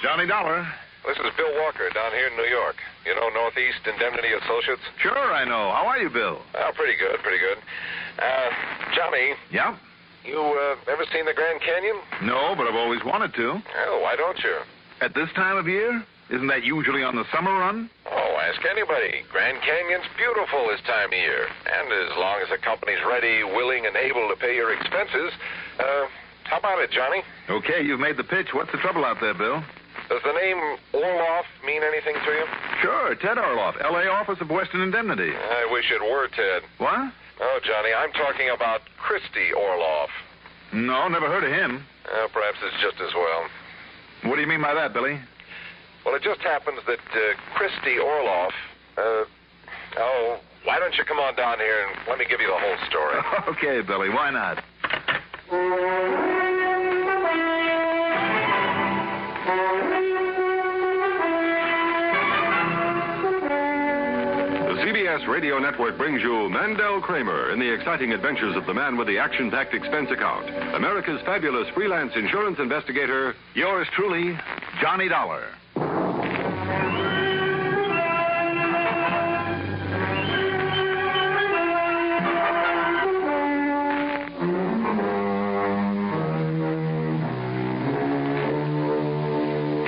Johnny Dollar. This is Bill Walker down here in New York. You know Northeast Indemnity Associates? Sure, I know. How are you, Bill? Oh, pretty good, pretty good. Johnny. Yeah? You ever seen the Grand Canyon? No, but I've always wanted to. Oh, why don't you? At this time of year? Isn't that usually on the summer run? Oh, ask anybody. Grand Canyon's beautiful this time of year. And as long as the company's ready, willing, and able to pay your expenses, how about it, Johnny? Okay, you've made the pitch. What's the trouble out there, Bill? Does the name Orloff mean anything to you? Sure, Ted Orloff, L.A. Office of Western Indemnity. I wish it were Ted. What? Oh, Johnny, I'm talking about Christy Orloff. No, never heard of him. Perhaps it's just as well. What do you mean by that, Billy? Well, it just happens that Christy Orloff, why don't you come on down here and let me give you the whole story? Okay, Billy, why not? The CBS Radio Network brings you Mandel Kramer in the exciting adventures of the man with the action-packed expense account, America's fabulous freelance insurance investigator, Yours truly, Johnny Dollar.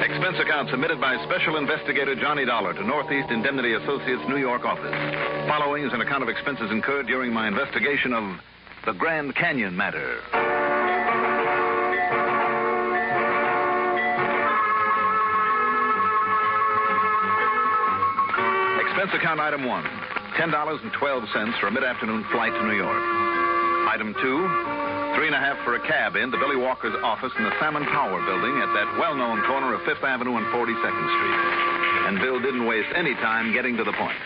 Expense account submitted by Special Investigator Johnny Dollar to Northeast Indemnity Associates, New York office. Following is an account of expenses incurred during my investigation of the Grand Canyon matter. Expense account item 1, $10.12 for a mid-afternoon flight to New York. Item 2, $3.50 for a cab in to Billy Walker's office in the Salmon Tower building at that well-known corner of 5th Avenue and 42nd Street. And Bill didn't waste any time getting to the point.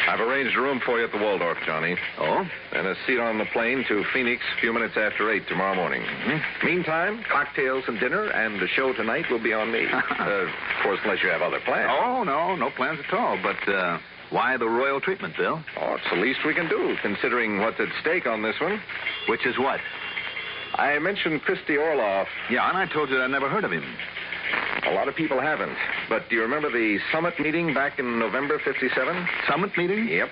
I've arranged a room for you at the Waldorf, Johnny. Oh? And a seat on the plane to Phoenix a few minutes after 8 tomorrow morning. Mm-hmm. Meantime, cocktails and dinner, and the show tonight will be on me. Of course, unless you have other plans. Oh, no plans at all. But why the royal treatment, Bill? Oh, it's the least we can do, considering what's at stake on this one. Which is what? I mentioned Christy Orloff. Yeah, and I told you that I never heard of him. A lot of people haven't. But do you remember the summit meeting back in November '57? Summit meeting? Yep.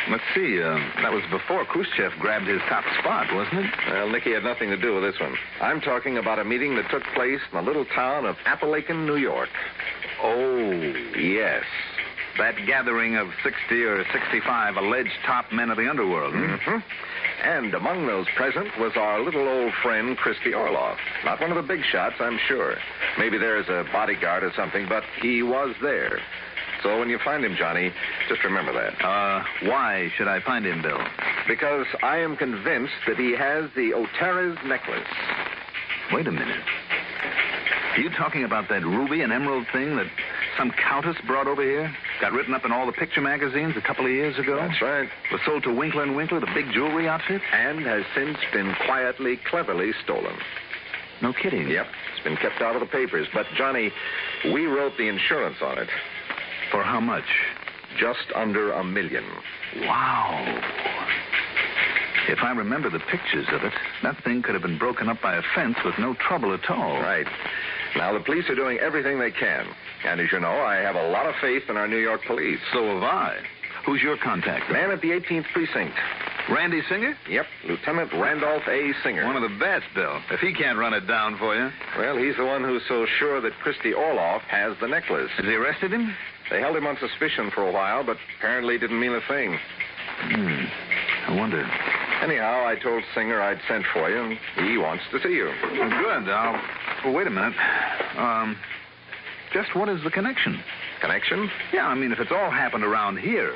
Let's see. That was before Khrushchev grabbed his top spot, wasn't it? Well, Nicky had nothing to do with this one. I'm talking about a meeting that took place in the little town of Appalachian, New York. Oh. Yes. That gathering of 60 or 65 alleged top men of the underworld. Mm-hmm. And among those present was our little old friend, Christy Orloff. Not one of the big shots, I'm sure. Maybe there's a bodyguard or something, but he was there. So when you find him, Johnny, just remember that. Why should I find him, Bill? Because I am convinced that he has the Otera's necklace. Wait a minute. Are you talking about that ruby and emerald thing that some countess brought over here? Got written up in all the picture magazines a couple of years ago? That's right. Was sold to Winkler & Winkler, the big jewelry outfit? And has since been quietly, cleverly stolen. No kidding. Yep. It's been kept out of the papers. But, Johnny, we wrote the insurance on it. For how much? Just under $1 million. Wow. If I remember the pictures of it, that thing could have been broken up by a fence with no trouble at all. Right. Now, the police are doing everything they can. And as you know, I have a lot of faith in our New York police. So have I. Who's your contact? Man at the 18th Precinct. Randy Singer? Yep, Lieutenant Randolph A. Singer. One of the best, Bill. If he can't run it down for you. Well, he's the one who's so sure that Christy Orloff has the necklace. Has he arrested him? They held him on suspicion for a while, but apparently didn't mean a thing. I wonder. Anyhow, I told Singer I'd sent for you, and he wants to see you. Well, good. Well, wait a minute. Just what is the connection? Connection? Yeah, I mean, if it's all happened around here,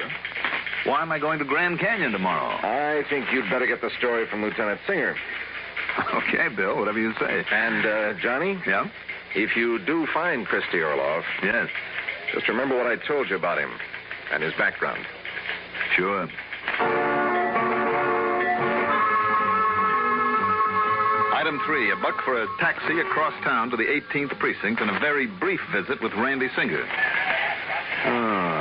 why am I going to Grand Canyon tomorrow? I think you'd better get the story from Lieutenant Singer. Okay, Bill, whatever you say. And, Johnny? Yeah? If you do find Christy Orloff... Yes. Just remember what I told you about him and his background. Sure. Item 3, $1 for a taxi across town to the 18th Precinct and a very brief visit with Randy Singer.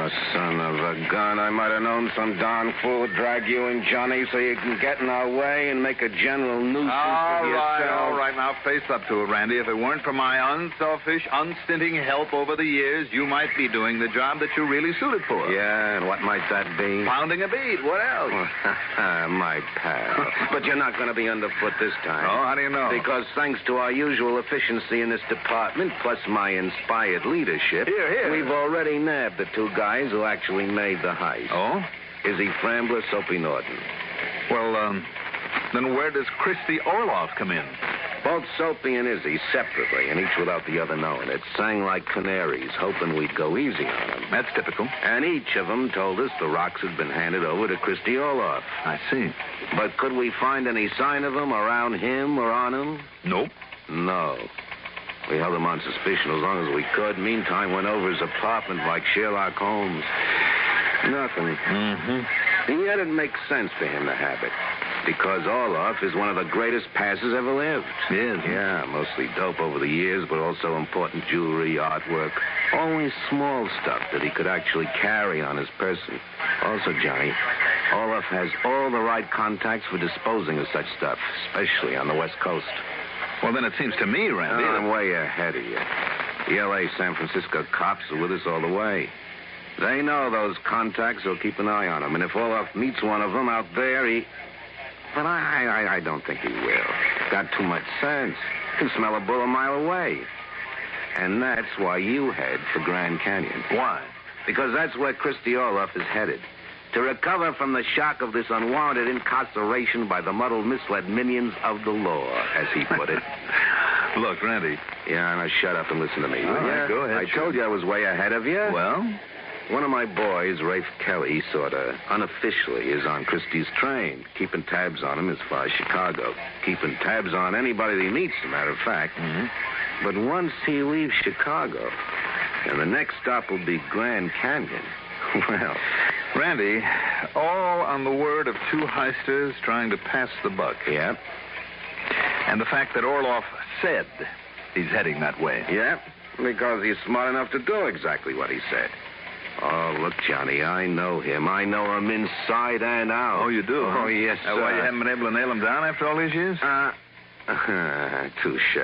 Oh, son of a gun. I might have known some darn fool would drag you and Johnny so you can get in our way and make a general nuisance of yourself. All right. Now face up to it, Randy. If it weren't for my unselfish, unstinting help over the years, you might be doing the job that you're really suited for. Yeah, and what might that be? Pounding a beat. What else? My pal. But you're not going to be underfoot this time. Oh, how do you know? Because thanks to our usual efficiency in this department, plus my inspired leadership, we've already nabbed the two guys who actually made the heist. Oh? Izzy Frambler, Soapy Norton. Well, then where does Christy Orloff come in? Both Soapy and Izzy, separately, and each without the other knowing it, sang like canaries, hoping we'd go easy on them. That's typical. And each of them told us the rocks had been handed over to Christy Orloff. I see. But could we find any sign of them around him or on him? Nope. No. We held him on suspicion as long as we could. Meantime, went over his apartment like Sherlock Holmes. Nothing. Mm-hmm. And yet it makes sense for him to have it. Because Orloff is one of the greatest passers ever lived. Yes. Yeah, mostly dope over the years, but also important jewelry, artwork. Always small stuff that he could actually carry on his person. Also, Johnny, Orloff has all the right contacts for disposing of such stuff, especially on the West Coast. Well, then it seems to me, Randy... I'm way ahead of you. The L.A. San Francisco cops are with us all the way. They know those contacts will keep an eye on him, and if Orloff meets one of them out there, But I don't think he will. Got too much sense. Can smell a bull a mile away. And that's why you head for Grand Canyon. Why? Because that's where Christy Orloff is headed. To recover from the shock of this unwarranted incarceration by the muddled, misled minions of the law, as he put it. Look, Randy. Yeah, now shut up and listen to me. All right, go ahead. I told you I was way ahead of you. Well? One of my boys, Rafe Kelly, sort of unofficially is on Christie's train, keeping tabs on him as far as Chicago. Keeping tabs on anybody that he meets, as a matter of fact. Mm-hmm. But once he leaves Chicago, and the next stop will be Grand Canyon, well... Randy, all on the word of two heisters trying to pass the buck. Yep. And the fact that Orloff said he's heading that way. Yep, because he's smart enough to do exactly what he said. Oh, look, Johnny, I know him. I know him inside and out. Oh, you do? Oh, yes, sir. Why you haven't been able to nail him down after all these years? Touche.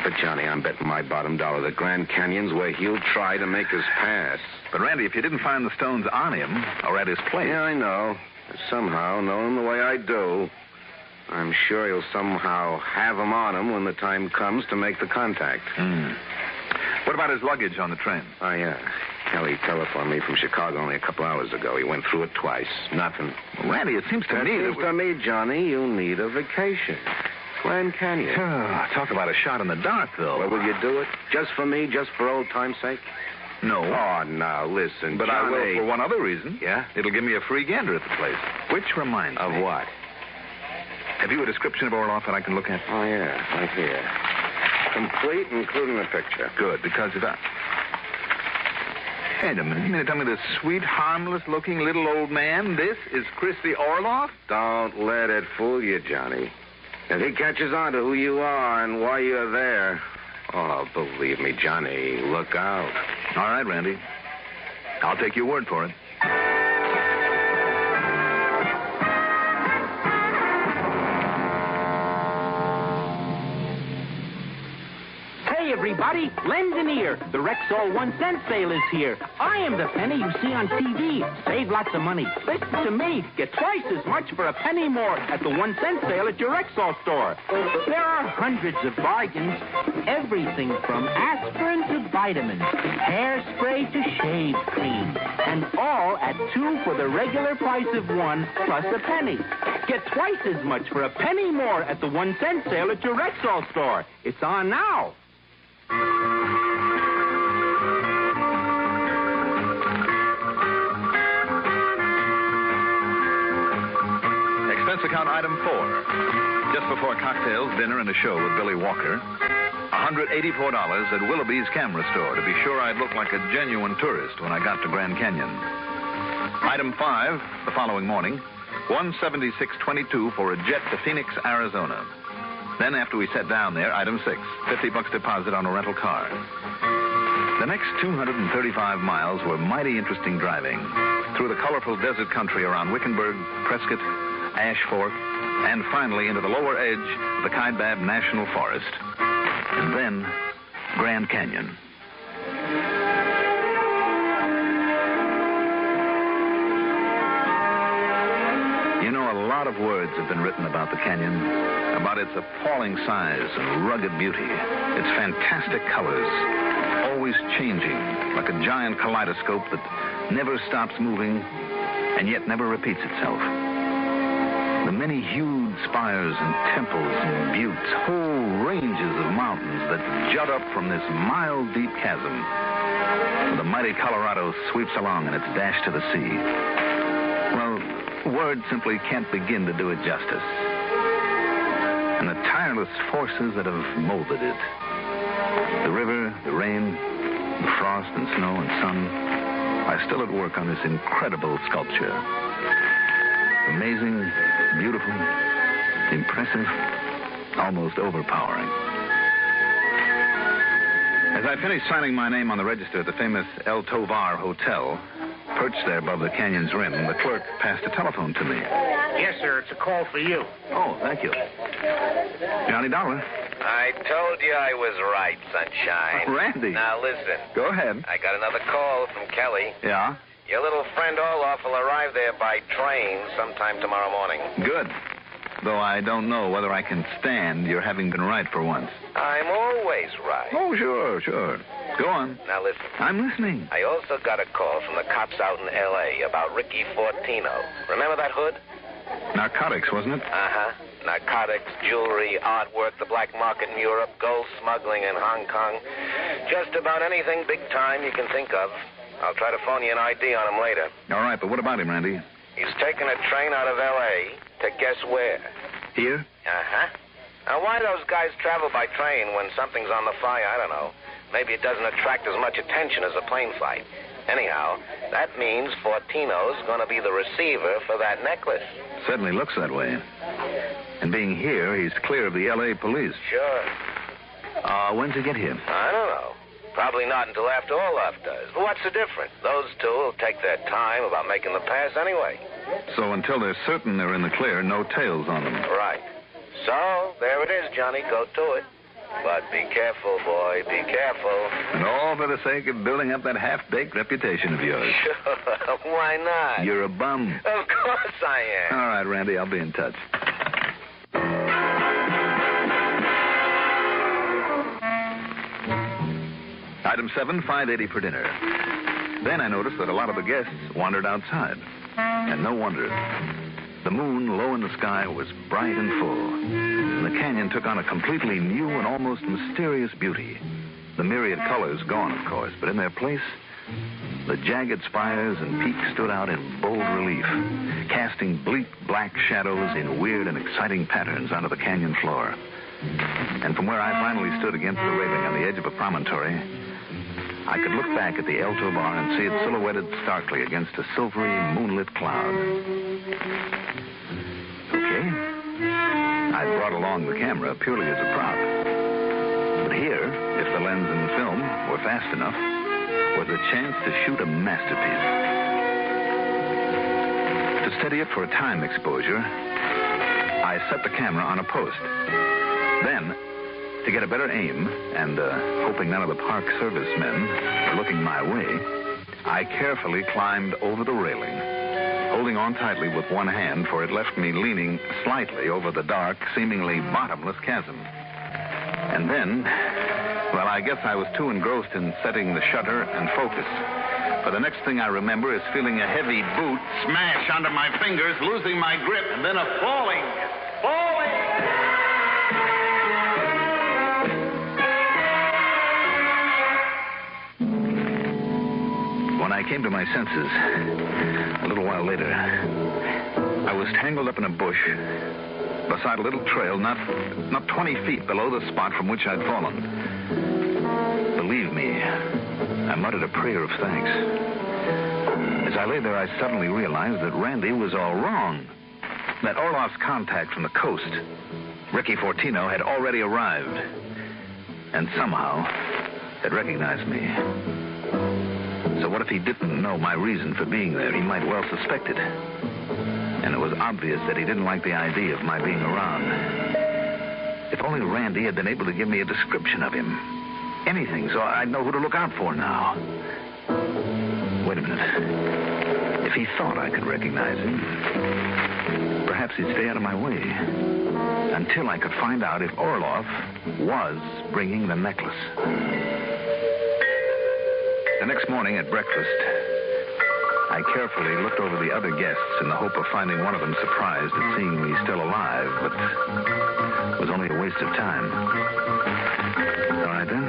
But, Johnny, I'm betting my bottom dollar that Grand Canyon's where he'll try to make us pass. But, Randy, if you didn't find the stones on him or at his place... Yeah, I know. Somehow, knowing the way I do, I'm sure he'll somehow have them on him when the time comes to make the contact. What about his luggage on the train? Oh, yeah. Kelly telephoned me from Chicago only a couple hours ago. He went through it twice. Nothing. Well, Randy, it seems to me that... It seems to me, Johnny, you need a vacation. Grand Canyon. Talk about a shot in the dark, though. Well, will you do it? Just for me? Just for old time's sake? No. Oh, now, listen, But Johnny. I will for one other reason. Yeah? It'll give me a free gander at the place. Which reminds me... Of what? Have you a description of Orloff that I can look at? Oh, yeah, right here. Complete, including the picture. Good, because if I... Wait a minute. You mean to tell me this sweet, harmless-looking little old man, this is Christy Orloff? Don't let it fool you, Johnny. If he catches on to who you are and why you're there, oh, believe me, Johnny, look out. All right, Randy. I'll take your word for it. Hey, everybody, lend an ear. The Rexall 1 cent sale is here. I am the penny you see on TV. Save lots of money. Listen to me. Get twice as much for a penny more at the 1 cent sale at your Rexall store. There are hundreds of bargains. Everything from aspirin to vitamins, hairspray to shave cream. And all at 2 for the regular price of 1 plus a penny. Get twice as much for a penny more at the 1 cent sale at your Rexall store. It's on now. Expense account item 4. Just before cocktails, dinner, and a show with Billy Walker. $184 at Willoughby's camera store to be sure I'd look like a genuine tourist when I got to Grand Canyon. Item 5, the following morning, $176.22 for a jet to Phoenix, Arizona. Then after we sat down there, item 6, $50 deposit on a rental car. The next 235 miles were mighty interesting driving through the colorful desert country around Wickenburg, Prescott, Ash Fork, and finally into the lower edge of the Kaibab National Forest. And then Grand Canyon. You know, a lot of words have been written about the canyon, about its appalling size and rugged beauty, its fantastic colors, always changing like a giant kaleidoscope that never stops moving and yet never repeats itself. The many hued spires and temples and buttes, whole ranges of mountains that jut up from this mile-deep chasm. The mighty Colorado sweeps along in its dash to the sea. Well, words simply can't begin to do it justice. And the tireless forces that have molded it. The river, the rain, the frost and snow and sun are still at work on this incredible sculpture. Amazing, beautiful, impressive, almost overpowering. As I finished signing my name on the register at the famous El Tovar Hotel, perched there above the canyon's rim, the clerk passed a telephone to me. Yes, sir. It's a call for you. Oh, thank you. Johnny Dollar. I told you I was right, Sunshine. Randy. Now listen. Go ahead. I got another call from Kelly. Yeah? Your little friend Orloff will arrive there by train sometime tomorrow morning. Good. Though I don't know whether I can stand your having been right for once. I'm always right. Oh, sure. Go on. Now listen. I'm listening. I also got a call from the cops out in L.A. about Ricky Fortino. Remember that hood? Narcotics, wasn't it? Uh-huh. Narcotics, jewelry, artwork, the black market in Europe, gold smuggling in Hong Kong. Just about anything big time you can think of. I'll try to phone you an ID on him later. All right, but what about him, Randy? He's taking a train out of L.A. to guess where? Here? Uh-huh. Now, why those guys travel by train when something's on the fly, I don't know. Maybe it doesn't attract as much attention as a plane flight. Anyhow, that means Fortino's going to be the receiver for that necklace. Certainly looks that way. And being here, he's clear of the L.A. police. Sure. When's he get here? I don't know. Probably not until after Orloff does. But what's the difference? Those two will take their time about making the pass anyway. So until they're certain they're in the clear, no tails on them. Right. So, there it is, Johnny. Go to it. But be careful, boy. Be careful. And all for the sake of building up that half-baked reputation of yours. Sure. Why not? You're a bum. Of course I am. All right, Randy. I'll be in touch. Item 7, $5.80 per dinner. Then I noticed that a lot of the guests wandered outside. And no wonder. The moon, low in the sky, was bright and full. And the canyon took on a completely new and almost mysterious beauty. The myriad colors gone, of course, but in their place, the jagged spires and peaks stood out in bold relief, casting bleak black shadows in weird and exciting patterns onto the canyon floor. And from where I finally stood against the railing on the edge of a promontory, I could look back at the El Tovar and see it silhouetted starkly against a silvery, moonlit cloud. Okay. I brought along the camera purely as a prop. But here, if the lens and film were fast enough, was a chance to shoot a masterpiece. To steady it for a time exposure, I set the camera on a post. Then, to get a better aim, and hoping none of the park service men were looking my way, I carefully climbed over the railing, holding on tightly with one hand, for it left me leaning slightly over the dark, seemingly bottomless chasm. And then, well, I guess I was too engrossed in setting the shutter and focus. For the next thing I remember is feeling a heavy boot smash under my fingers, losing my grip, and then a falling. When I came to my senses, a little while later, I was tangled up in a bush beside a little trail not 20 feet below the spot from which I'd fallen. Believe me, I muttered a prayer of thanks. As I lay there, I suddenly realized that Randy was all wrong. That Orloff's contact from the coast, Ricky Fortino, had already arrived. And somehow, had recognized me. So what if he didn't know my reason for being there? He might well suspect it. And it was obvious that he didn't like the idea of my being around. If only Randy had been able to give me a description of him. Anything, so I'd know who to look out for now. Wait a minute. If he thought I could recognize him, perhaps he'd stay out of my way until I could find out if Orloff was bringing the necklace. The next morning at breakfast, I carefully looked over the other guests in the hope of finding one of them surprised at seeing me still alive, but it was only a waste of time. All right, then.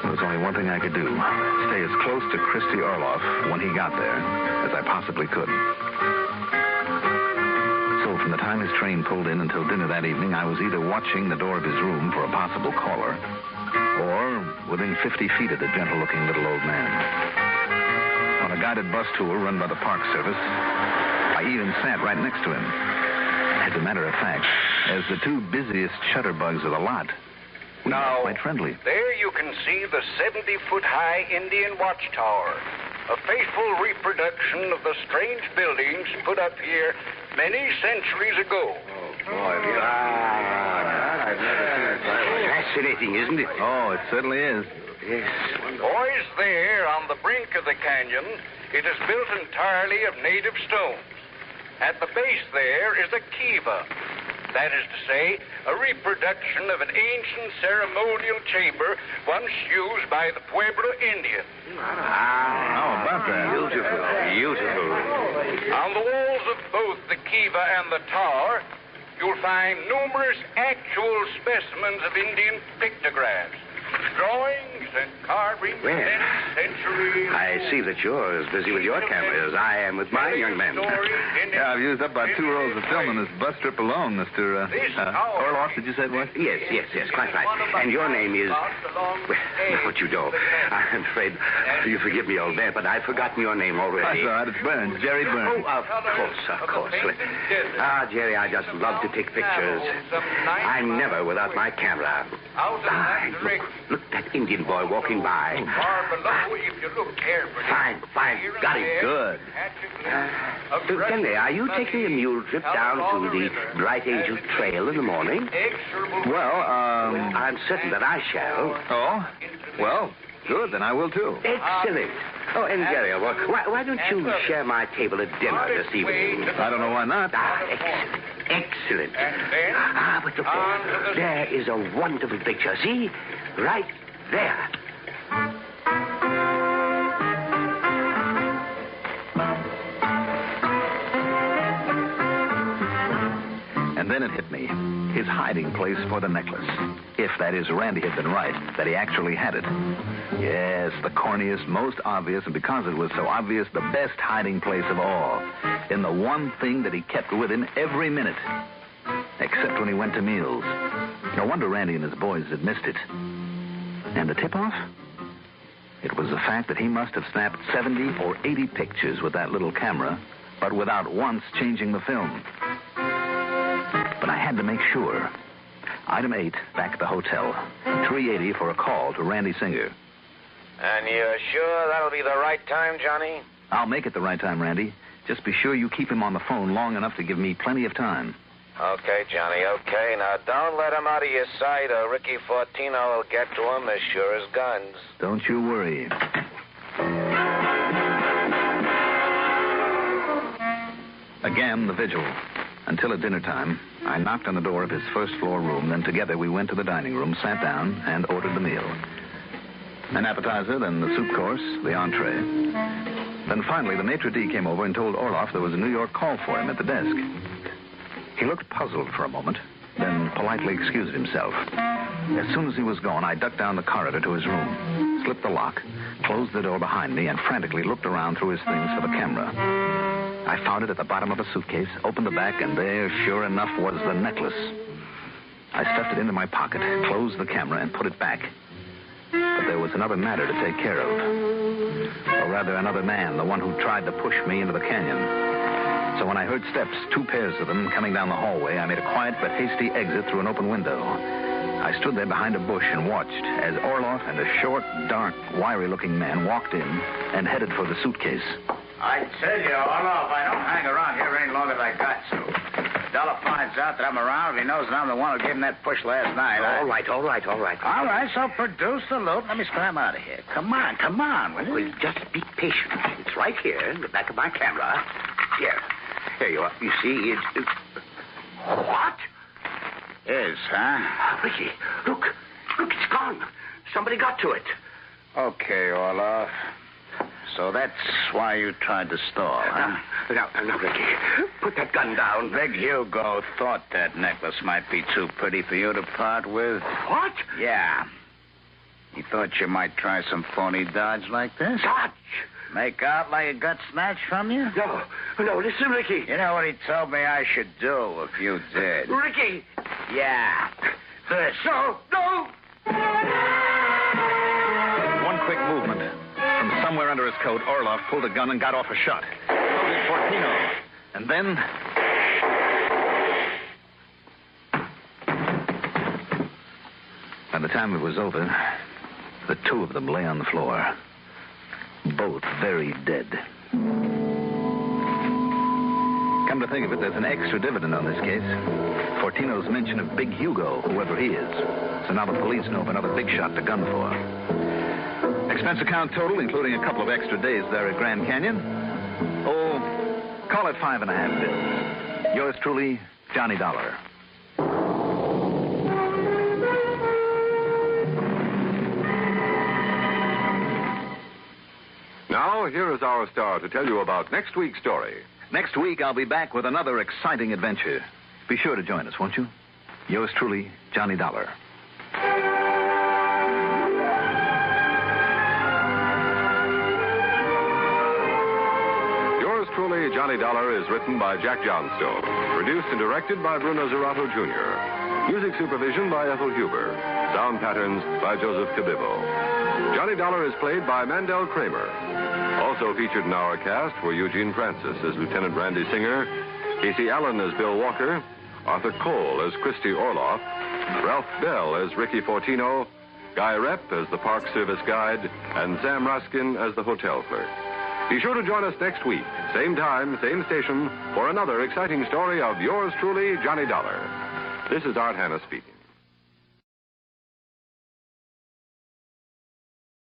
There was only one thing I could do. Stay as close to Christy Orloff when he got there as I possibly could. So from the time his train pulled in until dinner that evening, I was either watching the door of his room for a possible caller or within 50 feet of the gentle-looking little old man. On a guided bus tour run by the Park Service, I even sat right next to him. As a matter of fact, as the two busiest shutterbugs of the lot, we were quite friendly. There you can see the 70-foot-high Indian watchtower, a faithful reproduction of the strange buildings put up here many centuries ago. Oh, boy, I've never seen it. Fascinating, isn't it? Oh, it certainly is. Yes. Poised there on the brink of the canyon, it is built entirely of native stones. At the base there is a kiva. That is to say, a reproduction of an ancient ceremonial chamber once used by the Pueblo Indians. How about that? Beautiful, beautiful. On the walls of both the kiva and the tower, you'll find numerous actual specimens of Indian pictographs, drawings and carvings Well, many centuries. I see that you're as busy with your camera as I am with mine, young man. Yeah, I've used up about 2 rolls of film on this bus trip alone, Mr. Orloff, did you say it was? Yes, quite right. And your name is... Well, what you know. I'm afraid you forgive me, old man, but I've forgotten your name already. That's all right, it's Burns, Jerry Burns. Oh, of course. Jerry, I just love to take pictures. I'm never without my camera. Look, that Indian boy walking by. Far below, if you look carefully. Fine. Got it. Good. Kenley, are you taking a mule trip down to the Bright Angel Trail in the morning? Well, I'm certain that I shall. Oh? Well, good, then I will too. Excellent. Oh, and Jerry, why don't you share my table at dinner this evening? I don't know why not. Excellent. But look there is a wonderful picture. See? Right there. And then it hit me. His hiding place for the necklace. If, that is, Randy had been right, that he actually had it. Yes, the corniest, most obvious, and because it was so obvious, the best hiding place of all. In the one thing that he kept with him every minute. Except when he went to meals. No wonder Randy and his boys had missed it. And the tip-off? It was the fact that he must have snapped 70 or 80 pictures with that little camera, but without once changing the film. But I had to make sure. Item 8, back at the hotel. 380 for a call to Randy Singer. And you're sure that'll be the right time, Johnny? I'll make it the right time, Randy. Just be sure you keep him on the phone long enough to give me plenty of time. Okay, Johnny, okay. Now, don't let him out of your sight or Ricky Fortino will get to him as sure as guns. Don't you worry. Again, the vigil. Until at dinner time, I knocked on the door of his first-floor room. Then together we went to the dining room, sat down, and ordered the meal. An appetizer, then the soup course, the entree. Then finally, the maitre d' came over and told Orloff there was a New York call for him at the desk. He looked puzzled for a moment, then politely excused himself. As soon as he was gone, I ducked down the corridor to his room, slipped the lock, closed the door behind me, and frantically looked around through his things for the camera. I found it at the bottom of a suitcase, opened the back, and there, sure enough, was the necklace. I stuffed it into my pocket, closed the camera, and put it back. But there was another matter to take care of. Or rather, another man, the one who tried to push me into the canyon. So when I heard steps, 2 pairs of them, coming down the hallway, I made a quiet but hasty exit through an open window. I stood there behind a bush and watched as Orloff and a short, dark, wiry-looking man walked in and headed for the suitcase. I tell you, Orloff, I don't hang around here any longer than I got to. Dollar finds out that I'm around, and he knows that I'm the one who gave him that push last night. All right. All right, so produce the loot. Let me scram out of here. Come on, will you? Well, just be patient. It's right here in the back of my camera. Here you are. You see, it's... What? Is, huh? Ricky, look, it's gone. Somebody got to it. Okay, Orloff. So that's why you tried to stall, huh? Now, Ricky, put that gun down. Big Hugo thought that necklace might be too pretty for you to part with. What? Yeah. He thought you might try some phony dodge like this. Dodge? Make out like it got snatched from you? No, listen, Ricky. You know what he told me I should do if you did? Ricky! Yeah. This. No! One quick movement. From somewhere under his coat, Orloff pulled a gun and got off a shot. So did Fortino. And then... By the time it was over, the two of them lay on the floor. Both very dead. Come to think of it, there's an extra dividend on this case. Fortino's mention of Big Hugo, whoever he is. So now the police know of another big shot to gun for. Expense account total, including a couple of extra days there at Grand Canyon. Oh, call it 5.5 bills. Yours truly, Johnny Dollar. Now, here is our star to tell you about next week's story. Next week, I'll be back with another exciting adventure. Be sure to join us, won't you? Yours truly, Johnny Dollar. Yours truly, Johnny Dollar, is written by Jack Johnstone. Produced and directed by Bruno Zerato, Jr. Music supervision by Ethel Huber. Sound patterns by Joseph Cabivo. Johnny Dollar is played by Mandel Kramer. Also featured in our cast were Eugene Francis as Lieutenant Randy Singer, Casey Allen as Bill Walker, Arthur Cole as Christy Orloff, Ralph Bell as Ricky Fortino, Guy Repp as the Park Service guide, and Sam Raskin as the hotel clerk. Be sure to join us next week, same time, same station, for another exciting story of yours truly, Johnny Dollar. This is Art Hanna speaking.